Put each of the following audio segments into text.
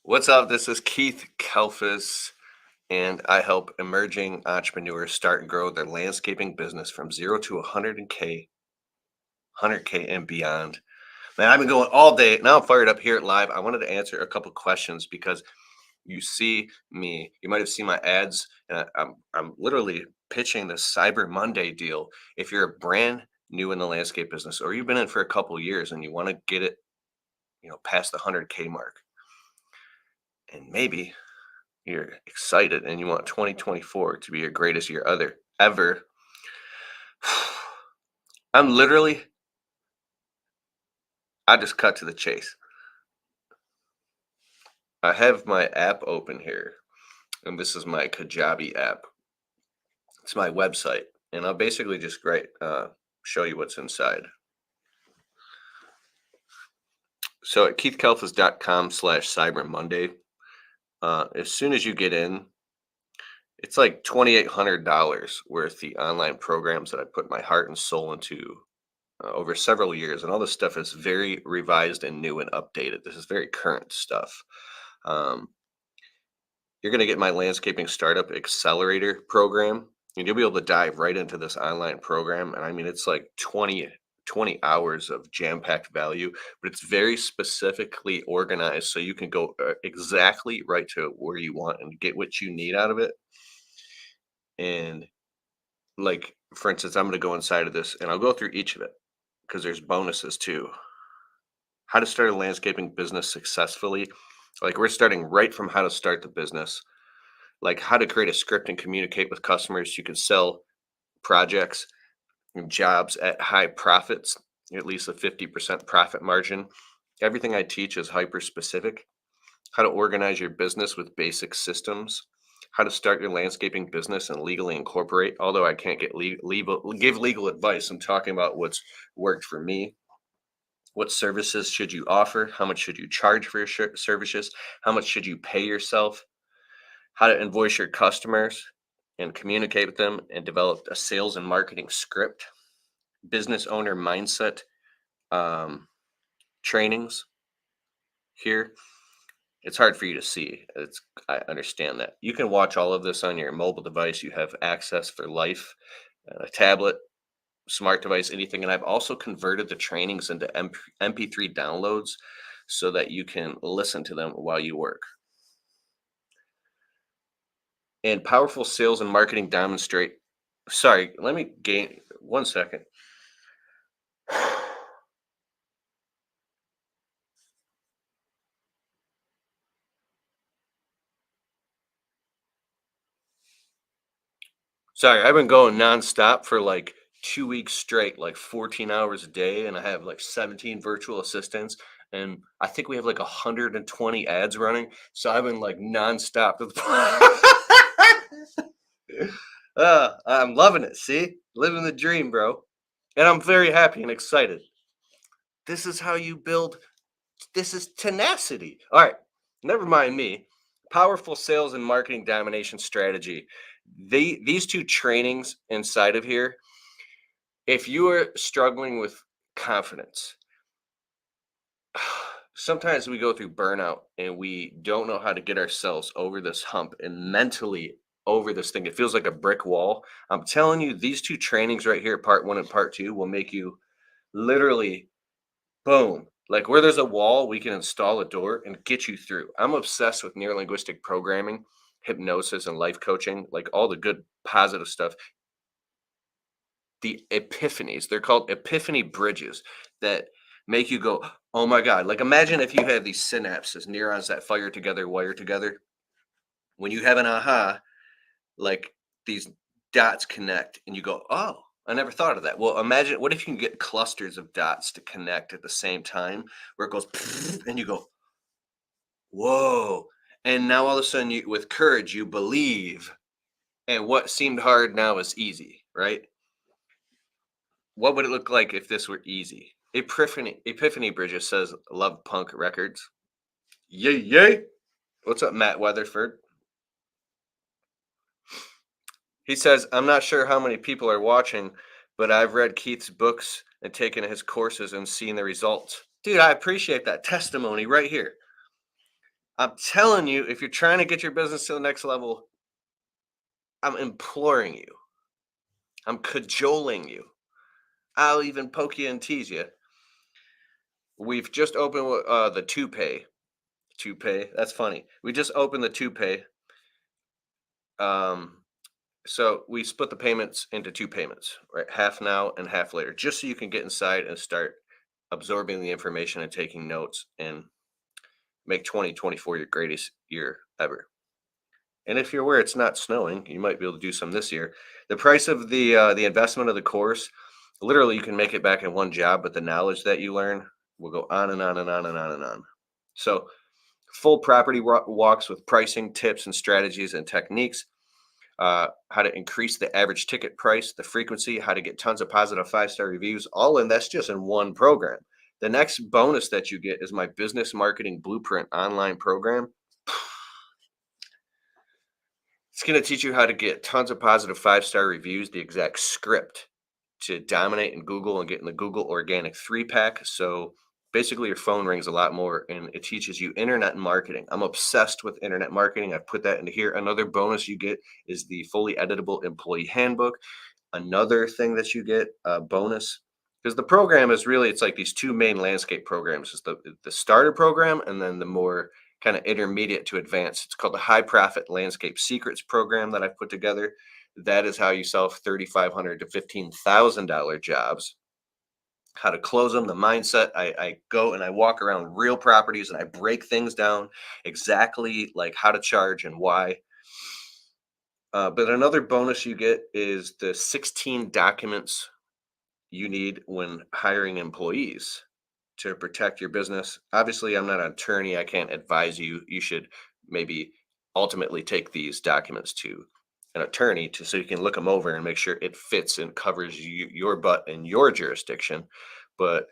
What's up? This is Keith Kalfas, and I help emerging entrepreneurs start and grow their landscaping business from 100K and beyond. Man, I've been going all day. Now I'm fired up here at live. I wanted to answer a couple questions because you see me, you might have seen my ads, and I'm literally pitching this Cyber Monday deal. If you're a brand new in the landscape business, or you've been in for a couple years and you want to get it, past the 100K mark, and maybe you're excited and you want 2024 to be your greatest year other ever. I'm literally, I just cut to the chase. I have my app open here, and this is my Kajabi app. It's my website, and I'll basically just show you what's inside. So at keithkelfas.com/Cyber Monday, as soon as you get in, it's like $2,800 worth the online programs that I put my heart and soul into over several years, and all this stuff is very revised and new and updated. This is very current stuff. Um, you're going to get my landscaping startup accelerator program, and you'll be able to dive right into this online program. And I mean, it's like 20 hours of jam-packed value, but it's very specifically organized so you can go exactly right to where you want and get what you need out of it. And like, for instance, I'm going to go inside of this and I'll go through each of it because there's bonuses too. How to start a landscaping business successfully. Like, we're starting right from how to start the business, like how to create a script and communicate with customers. You can sell projects and jobs at high profits, at least a 50% profit margin. Everything I teach is hyper specific. How to organize your business with basic systems. How to start your landscaping business and legally incorporate. Although I can't give legal advice, I'm talking about what's worked for me. What services should you offer? How much should you charge for your services? How much should you pay yourself? How to invoice your customers and communicate with them and develop a sales and marketing script. Business owner mindset um, trainings here. It's hard for you to see. I understand that. You can watch all of this on your mobile device. You have access for life, a tablet, smart device, anything. And I've also converted the trainings into MP3 downloads so that you can listen to them while you work. And powerful sales and marketing demonstrate. Sorry, let me gain 1 second. Sorry, I've been going nonstop for like 2 weeks straight, like 14 hours a day, and I have like 17 virtual assistants, and I think we have like 120 ads running. So I've been like nonstop. I'm loving it. See, living the dream, bro, and I'm very happy and excited. This is how you build. This is tenacity. All right, never mind me. Powerful sales and marketing domination strategy. These two trainings inside of here, if you are struggling with confidence, sometimes we go through burnout and we don't know how to get ourselves over this hump and mentally over this thing. It feels like a brick wall. I'm telling you, these two trainings right here, part one and part two, will make you literally boom. Like, where there's a wall, we can install a door and get you through. I'm obsessed with neurolinguistic programming, hypnosis, and life coaching, like all the good positive stuff. The epiphanies, they're called epiphany bridges that make you go, oh my God. Like, imagine if you had these synapses, neurons that fire together, wire together. When you have an aha, like, these dots connect and you go, oh, I never thought of that. Well, imagine, what if you can get clusters of dots to connect at the same time where it goes and you go, whoa. And now all of a sudden, with courage, you believe. And what seemed hard now is easy, right? What would it look like if this were easy? Epiphany Bridges says, love punk records. Yay, yay. What's up, Matt Weatherford? He says, I'm not sure how many people are watching, but I've read Keith's books and taken his courses and seen the results. Dude, I appreciate that testimony right here. I'm telling you, if you're trying to get your business to the next level, I'm imploring you. I'm cajoling you. I'll even poke you and tease you. We've just opened the Toupee. Toupee. That's funny. We just opened the Toupee. Um, so we split the payments into two payments, right? Half now and half later, just so you can get inside and start absorbing the information and taking notes and make 2024 your greatest year ever. And if you're where it's not snowing, you might be able to do some this year. The price of the investment of the course, literally, you can make it back in one job, but the knowledge that you learn will go on and on and on and on and on. So, full property walks with pricing tips and strategies and techniques. How to increase the average ticket price, the frequency, how to get tons of positive 5-star reviews, all in that's just in one program. The next bonus that you get is my business marketing blueprint online program. It's going to teach you how to get tons of positive 5-star reviews, the exact script to dominate in Google and get in the Google organic 3-pack. So basically, your phone rings a lot more and it teaches you internet marketing. I'm obsessed with internet marketing. I've put that into here. Another bonus you get is the fully editable employee handbook. Another thing that you get a bonus because the program is really it's like these two main landscape programs. It's the starter program and then the more kind of intermediate to advanced. It's called the High Profit Landscape Secrets program that I've put together. That is how you sell $3,500 to $15,000 jobs. How to close them, the mindset. I go and I walk around real properties and I break things down exactly like how to charge and why. But another bonus you get is the 16 documents you need when hiring employees to protect your business. Obviously, I'm not an attorney. I can't advise you. You should maybe ultimately take these documents to an attorney to so you can look them over and make sure it fits and covers your butt in your jurisdiction. But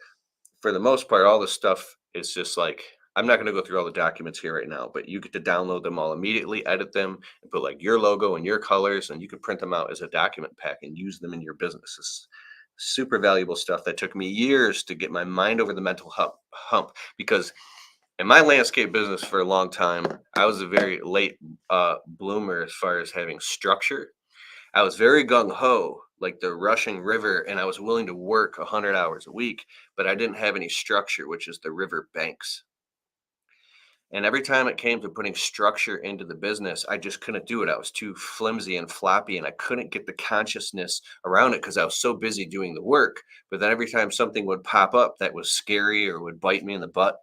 for the most part, all this stuff is just like I'm not going to go through all the documents here right now, but you get to download them all immediately, edit them, and put like your logo and your colors, and you can print them out as a document pack and use them in your business. It's super valuable stuff that took me years to get my mind over the mental hump because in my landscape business for a long time, I was a very late bloomer as far as having structure. I was very gung ho, like the rushing river, and I was willing to work 100 hours a week, but I didn't have any structure, which is the river banks. And every time it came to putting structure into the business, I just couldn't do it. I was too flimsy and floppy, and I couldn't get the consciousness around it because I was so busy doing the work. But then every time something would pop up that was scary or would bite me in the butt,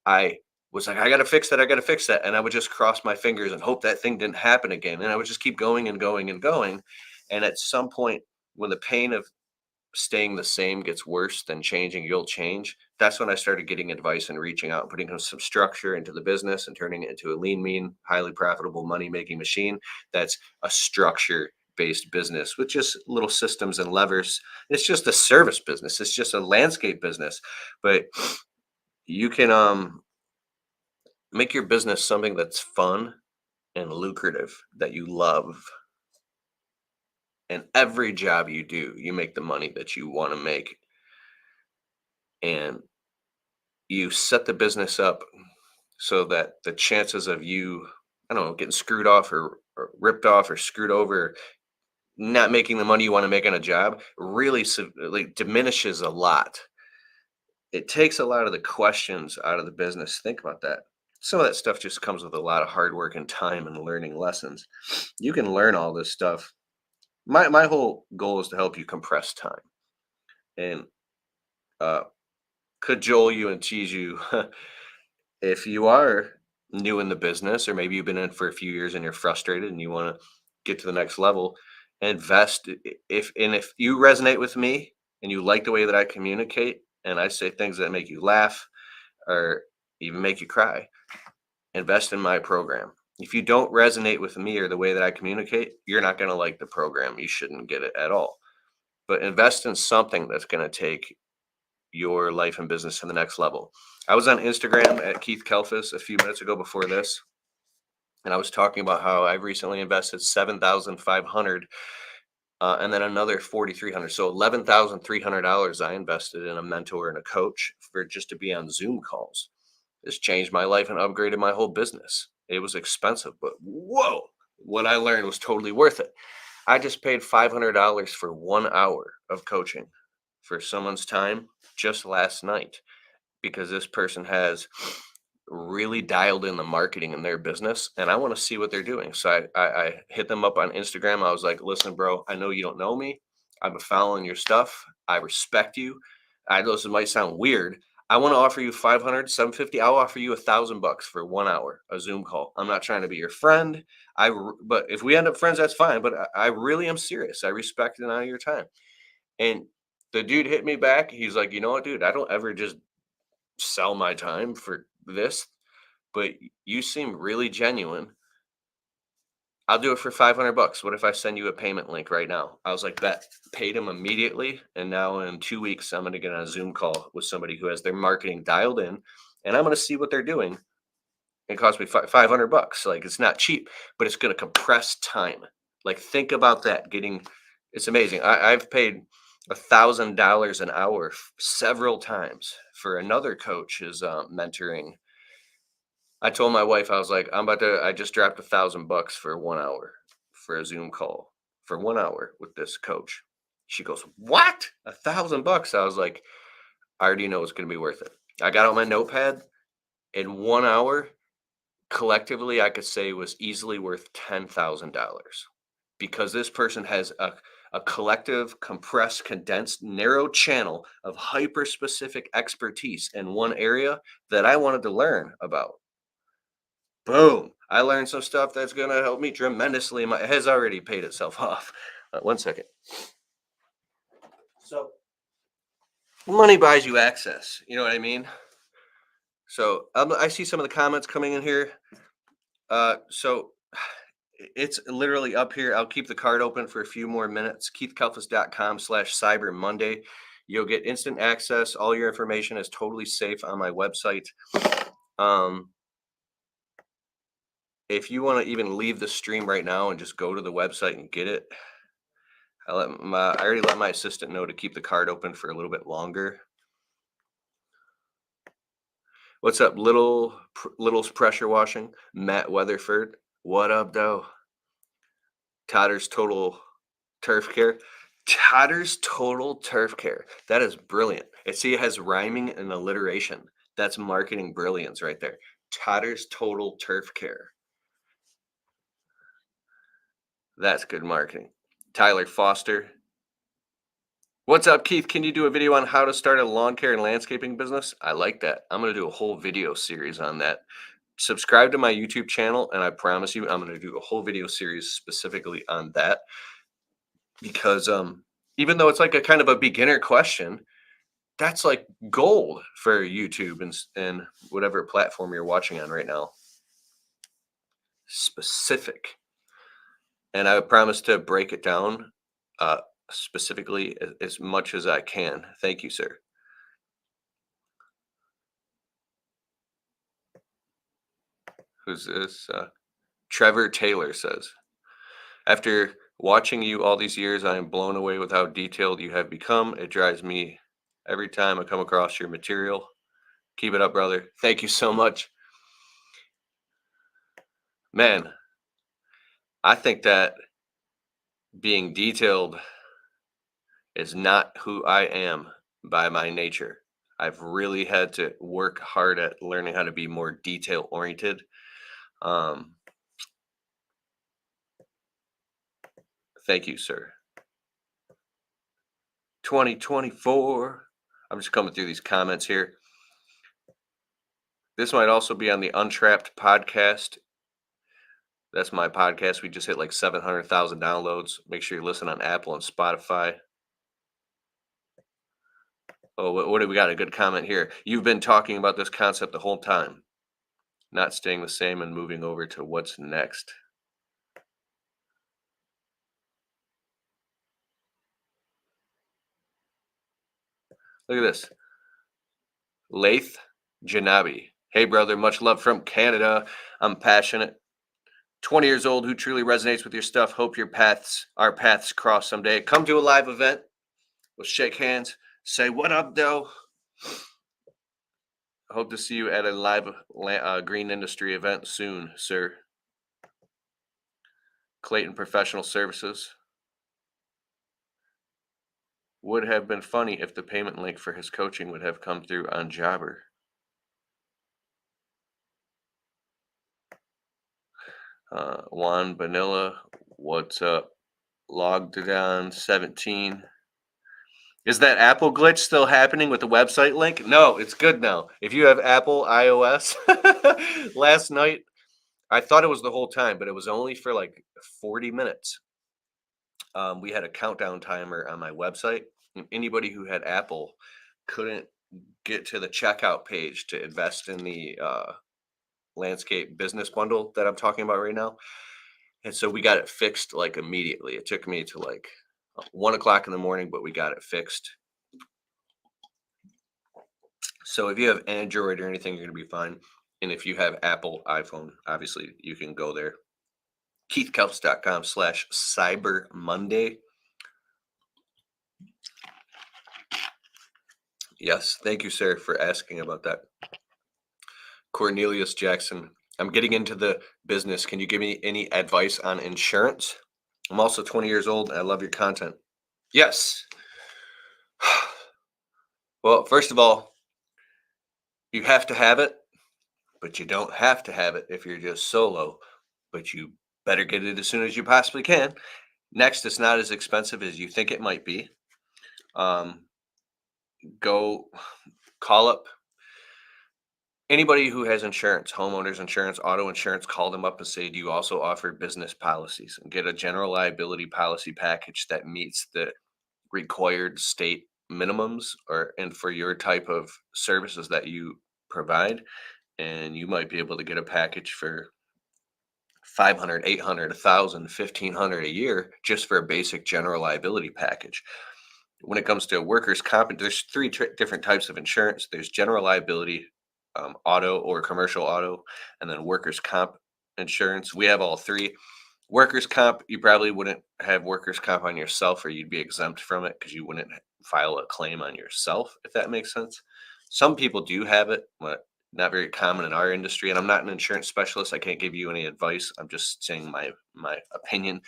I was like, I got to fix that. I got to fix that. And I would just cross my fingers and hope that thing didn't happen again. And I would just keep going and going and going. And at some point, when the pain of staying the same gets worse than changing, you'll change. That's when I started getting advice and reaching out and putting some structure into the business and turning it into a lean, mean, highly profitable money making machine. That's a structure based business with just little systems and levers. It's just a service business. It's just a landscape business, but you can make your business something that's fun and lucrative that you love. And every job you do, you make the money that you want to make. And you set the business up so that the chances of you, I don't know, getting screwed off or ripped off or screwed over, not making the money you want to make on a job really like diminishes a lot. It takes a lot of the questions out of the business. Think about that. Some of that stuff just comes with a lot of hard work and time and learning lessons. You can learn all this stuff. My whole goal is to help you compress time and uh, cajole you and tease you. If you are new in the business, or maybe you've been in for a few years and you're frustrated and you want to get to the next level, invest. If you resonate with me and you like the way that I communicate and I say things that make you laugh or even make you cry, invest in my program. If you don't resonate with me or the way that I communicate, you're not going to like the program. You shouldn't get it at all. But invest in something that's going to take your life and business to the next level. I was on Instagram at Keith Kelfis a few minutes ago before this, and I was talking about how I've recently invested 7,500 and then another 4,300. So $11,300 I invested in a mentor and a coach for just to be on Zoom calls. This changed my life and upgraded my whole business. It was expensive, but whoa, what I learned was totally worth it. I just paid $500 for 1 hour of coaching for someone's time just last night because this person has really dialed in the marketing in their business and I want to see what they're doing. So I hit them up on Instagram. I was like, listen, bro, I know you don't know me. I've been following your stuff. I respect you. I know this might sound weird. I want to offer you 500, 750. I'll offer you $1,000 for 1 hour, a Zoom call. I'm not trying to be your friend. But if we end up friends, that's fine. But I really am serious. I respect and honor your time. And the dude hit me back. He's like, you know what, dude, I don't ever just sell my time for this, but you seem really genuine. I'll do it for 500 bucks. What if I send you a payment link right now? I was like, bet. Paid him immediately. And now in 2 weeks, I'm going to get on a Zoom call with somebody who has their marketing dialed in and I'm going to see what they're doing. It cost me 500 bucks. Like, it's not cheap, but it's going to compress time. Like, think about that. It's amazing. I've paid $1,000 an hour several times for another coach's mentoring. I told my wife, I was like, I just dropped $1,000 for 1 hour for a Zoom call for 1 hour with this coach. She goes, what? $1,000? I was like, I already know it's going to be worth it. I got out my notepad in 1 hour. Collectively, I could say was easily worth $10,000 because this person has a collective, compressed, condensed, narrow channel of hyper specific expertise in one area that I wanted to learn about. Boom. I learned some stuff that's going to help me tremendously. It has already paid itself off. 1 second. So, money buys you access. You know what I mean? So, I see some of the comments coming in here. So, it's literally up here. I'll keep the card open for a few more minutes. KeithKalfas.com/Cyber Monday. You'll get instant access. All your information is totally safe on my website. If you want to even leave the stream right now and just go to the website and get it, I already let my assistant know to keep the card open for a little bit longer. What's up, Little's Pressure Washing? Matt Weatherford. What up, though? Totter's Total Turf Care. Totter's Total Turf Care. That is brilliant. It has rhyming and alliteration. That's marketing brilliance right there. Totter's Total Turf Care. That's good marketing. Tyler Foster. What's up, Keith? Can you do a video on how to start a lawn care and landscaping business? I like that. I'm going to do a whole video series on that. Subscribe to my YouTube channel, and I promise you, I'm going to do a whole video series specifically on that. Because even though it's like a kind of a beginner question, that's like gold for YouTube and whatever platform you're watching on right now. Specific. And I promise to break it down specifically as much as I can. Thank you, sir. Who's this? Trevor Taylor says, after watching you all these years, I am blown away with how detailed you have become. It drives me every time I come across your material. Keep it up, brother. Thank you so much. Man, I think that being detailed is not who I am by my nature. I've really had to work hard at learning how to be more detail oriented. Thank you, sir. 2024. I'm just coming through these comments here. This might also be on the Untrapped podcast. That's my podcast. We just hit like 700,000 downloads. Make sure you listen on Apple and Spotify. Oh, what do we got? A good comment here. You've been talking about this concept the whole time. Not staying the same and moving over to what's next. Look at this. Laith Janabi. Hey, brother, much love from Canada. I'm passionate. 20 years old who truly resonates with your stuff. Hope our paths cross someday. Come to a live event. We'll shake hands. Say what up, though. Hope to see you at a live green industry event soon, sir. Clayton Professional Services. Would have been funny if the payment link for his coaching would have come through on Jobber. Juan Vanilla, what's up? Logged on 17. Is that Apple glitch still happening with the website link? No, it's good now. If you have Apple iOS, last night I thought it was the whole time, but it was only for like 40 minutes. We had a countdown timer on my website, and anybody who had Apple couldn't get to the checkout page to invest in the landscape business bundle that I'm talking about right now. And so we got it fixed like immediately. It took me to like 1 o'clock in the morning, but we got it fixed. So if you have Android or anything, you're going to be fine. And if you have Apple iPhone, obviously you can go there. KeithKelps.com/Cyber Monday. Yes, thank you, sir, for asking about that. Cornelius Jackson, I'm getting into the business. Can you give me any advice on insurance? I'm also 20 years old. And I love your content. Yes. Well, first of all, you have to have it, but you don't have to have it if you're just solo, but you better get it as soon as you possibly can. Next, it's not as expensive as you think it might be. Go call up anybody who has insurance, homeowners insurance, auto insurance. Call them up and say, do you also offer business policies? And get a general liability policy package that meets the required state minimums and for your type of services that you provide. And you might be able to get a package for 500, 800, 1,000, 1,500 a year just for a basic general liability package. When it comes to workers' comp, there's three different types of insurance. There's general liability, auto or commercial auto, and then workers' comp insurance. We have all three. Workers' comp, you probably wouldn't have workers' comp on yourself, or you'd be exempt from it because you wouldn't file a claim on yourself, if that makes sense. Some people do have it, but not very common in our industry. And I'm not an insurance specialist. I can't give you any advice. I'm just saying my opinion.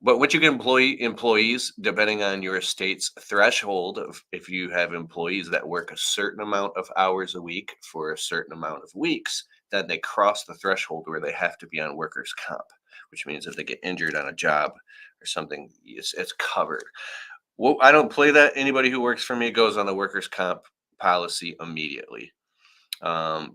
But what you can employees, depending on your state's threshold, of if you have employees that work a certain amount of hours a week for a certain amount of weeks, then they cross the threshold where they have to be on workers' comp, which means if they get injured on a job or something, it's covered. Well, I don't play that. Anybody who works for me goes on the workers' comp policy immediately.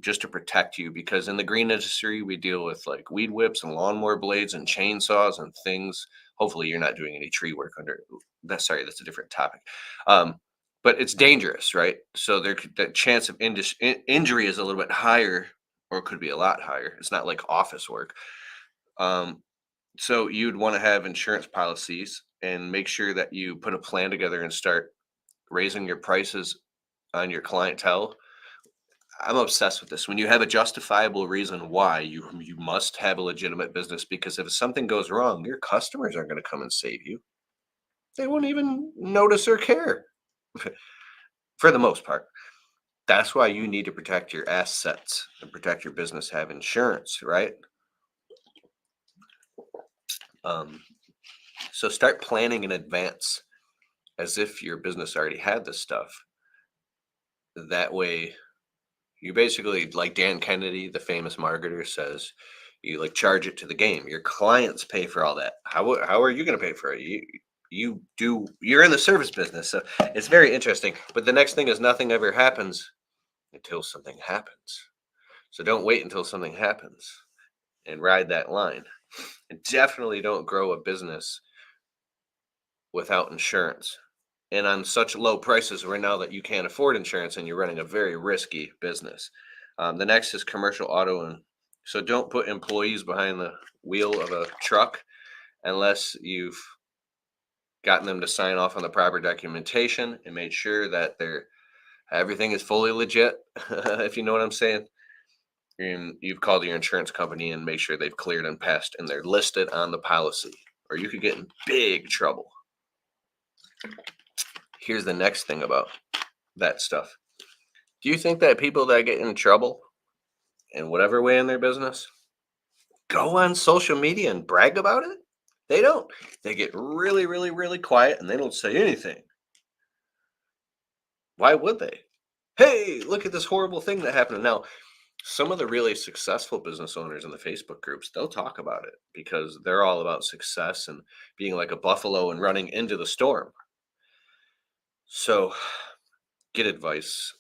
Just to protect you, because in the green industry we deal with like weed whips and lawnmower blades and chainsaws and things. Hopefully you're not doing any tree work under that. Sorry, that's a different topic. But it's dangerous, right? So the chance of injury is a little bit higher, or could be a lot higher. It's not like office work. So you'd want to have insurance policies and make sure that you put a plan together and start raising your prices on your clientele. I'm obsessed with this. When you have a justifiable reason why, you must have a legitimate business, because if something goes wrong, your customers aren't going to come and save you. They won't even notice or care for the most part. That's why you need to protect your assets and protect your business, have insurance, right? So start planning in advance as if your business already had this stuff. That way, you basically, like Dan Kennedy, the famous marketer, says, you like charge it to the game. Your clients pay for all that. How are you going to pay for it? You're in the service business. So it's very interesting. But the next thing is nothing ever happens until something happens. So don't wait until something happens and ride that line. And definitely don't grow a business without insurance and on such low prices right now that you can't afford insurance and you're running a very risky business. The next is commercial auto. And so don't put employees behind the wheel of a truck unless you've gotten them to sign off on the proper documentation and made sure that everything is fully legit, if you know what I'm saying. And you've called your insurance company and make sure they've cleared and passed and they're listed on the policy, or you could get in big trouble. Here's the next thing about that stuff. Do you think that people that get in trouble in whatever way in their business go on social media and brag about it? They don't. They get really, really, really quiet and they don't say anything. Why would they? Hey, look at this horrible thing that happened. Now, some of the really successful business owners in the Facebook groups, they'll talk about it because they're all about success and being like a buffalo and running into the storm. So get advice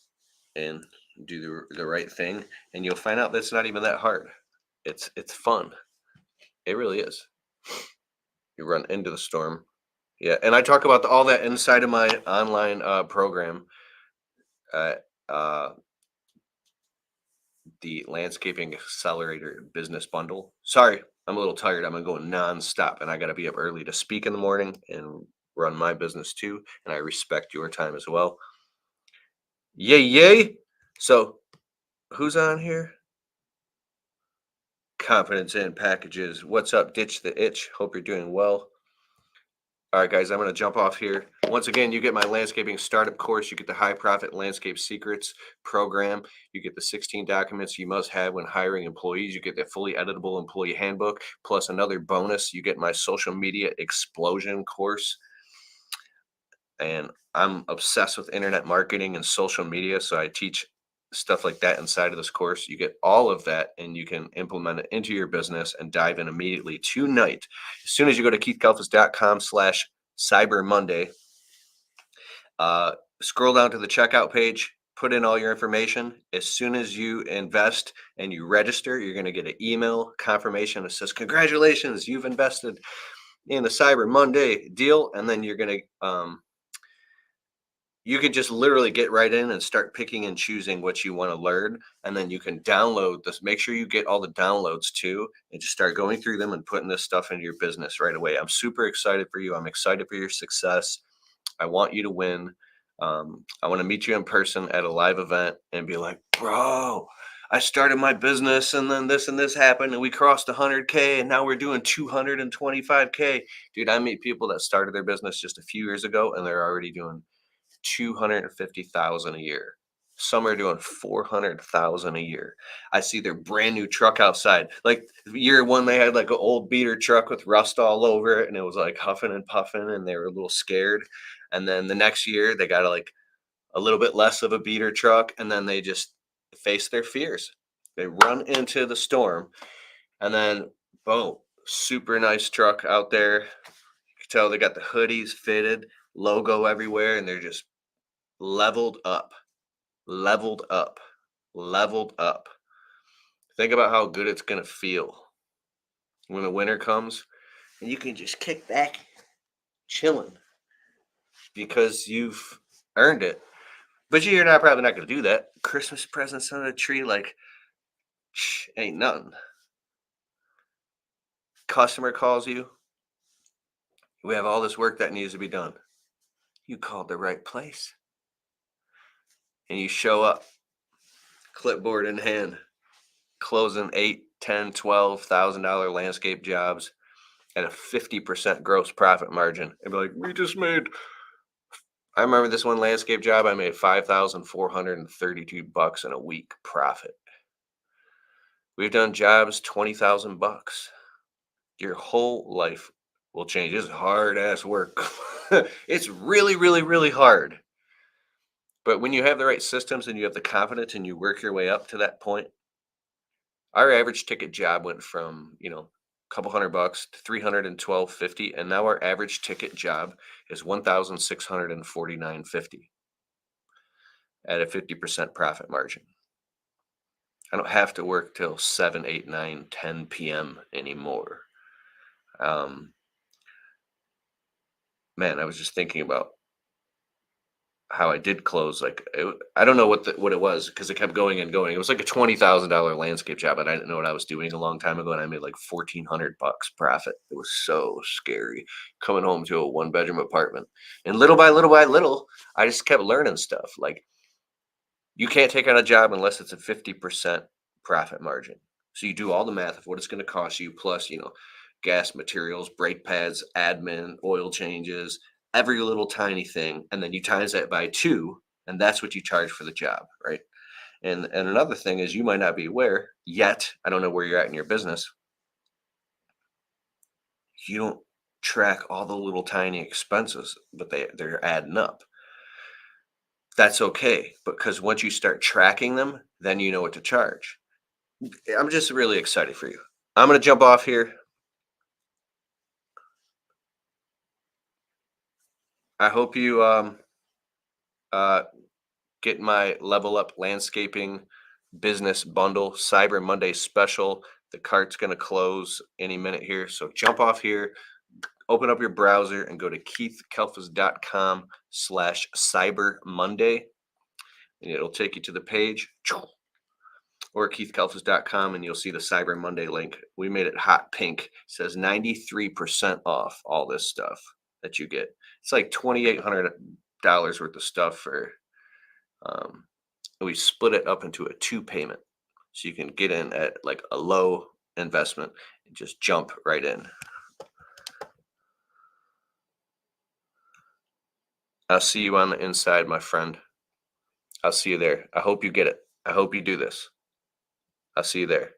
and do the right thing, and you'll find out that's not even that hard. It's fun. It really is. You run into the storm. Yeah, and I talk about all that inside of my online program, uh, uh, the Landscaping Accelerator Business Bundle. Sorry, I'm a little tired. I'm gonna go nonstop, and I got to be up early to speak in the morning and run my business too. And I respect your time as well. Yay, yay! So, who's on here? Confidence in packages. What's up? Ditch the itch. Hope you're doing well. All right, guys, I'm going to jump off here. Once again, you get my landscaping startup course. You get the high profit landscape secrets program. You get the 16 documents you must have when hiring employees. You get the fully editable employee handbook. Plus, another bonus, you get my social media explosion course. And I'm obsessed with internet marketing and social media. So I teach stuff like that inside of this course. You get all of that and you can implement it into your business and dive in immediately tonight. As soon as you go to keithkalfas.com/Cyber Monday, scroll down to the checkout page, put in all your information. As soon as you invest and you register, you're going to get an email confirmation that says, congratulations, you've invested in the Cyber Monday deal. And then you're going to, you can just literally get right in and start picking and choosing what you want to learn. And then you can download this. Make sure you get all the downloads too, and just start going through them and putting this stuff into your business right away. I'm super excited for you. I'm excited for your success. I want you to win. I want to meet you in person at a live event and be like, bro, I started my business and then this and this happened and we crossed 100K and now we're doing 225K. Dude, I meet people that started their business just a few years ago and they're already doing 250,000 a year. Some are doing 400,000 a year. I see their brand new truck outside. Like year one, they had like an old beater truck with rust all over it, and it was like huffing and puffing, and they were a little scared. And then the next year, they got like a little bit less of a beater truck, and then they just face their fears. They run into the storm, and then boom, super nice truck out there. You can tell they got the hoodies fitted, logo everywhere, and they're just leveled up, leveled up, leveled up. Think about how good it's going to feel when the winter comes and you can just kick back, chilling because you've earned it. But you're not probably not going to do that. Christmas presents on a tree, like, ain't nothing. Customer calls you. We have all this work that needs to be done. You called the right place. And you show up, clipboard in hand, closing $8, $10, $12,000 landscape jobs at a 50% gross profit margin. And be like, we just made. I remember this one landscape job. I made $5,432 in a week profit. We've done jobs $20,000. Your whole life will change. This is hard ass work. It's really, really, really hard. But when you have the right systems and you have the confidence and you work your way up to that point, our average ticket job went from, couple $100 to 312.50, and now our average ticket job is 1,649.50 at a 50% profit margin. I don't have to work till 7, 8, 9, 10 p.m. anymore. Man, I was just thinking about how I did close. Like I don't know what it was because it kept going and going. It was like a $20,000 landscape job, and I didn't know what I was doing a long time ago, and I made like $1,400 profit. It was so scary coming home to a 1-bedroom apartment, and little by little by little, I just kept learning stuff. Like you can't take on a job unless it's a 50% profit margin. So you do all the math of what it's going to cost you, plus gas, materials, brake pads, admin, oil changes, every little tiny thing, and then you times that by 2, and that's what you charge for the job, right? And another thing is you might not be aware yet. I don't know where you're at in your business. You don't track all the little tiny expenses, but they're adding up. That's okay, because once you start tracking them, then you know what to charge. I'm just really excited for you. I'm gonna jump off here. I hope you uh, get my Level Up Landscaping Business Bundle Cyber Monday special. The cart's gonna close any minute here, so jump off here, open up your browser, and go to keithkalfas.com/cyber Monday, and it'll take you to the page, or keithkalfas.com, and you'll see the Cyber Monday link. We made it hot pink. It says 93% off all this stuff that you get. It's like $2,800 worth of stuff for um, we split it up into a two payment, so you can get in at like a low investment and just jump right in. I'll see you on the inside, my friend. I'll see you there. I hope you get it. I hope you do this. I'll see you there.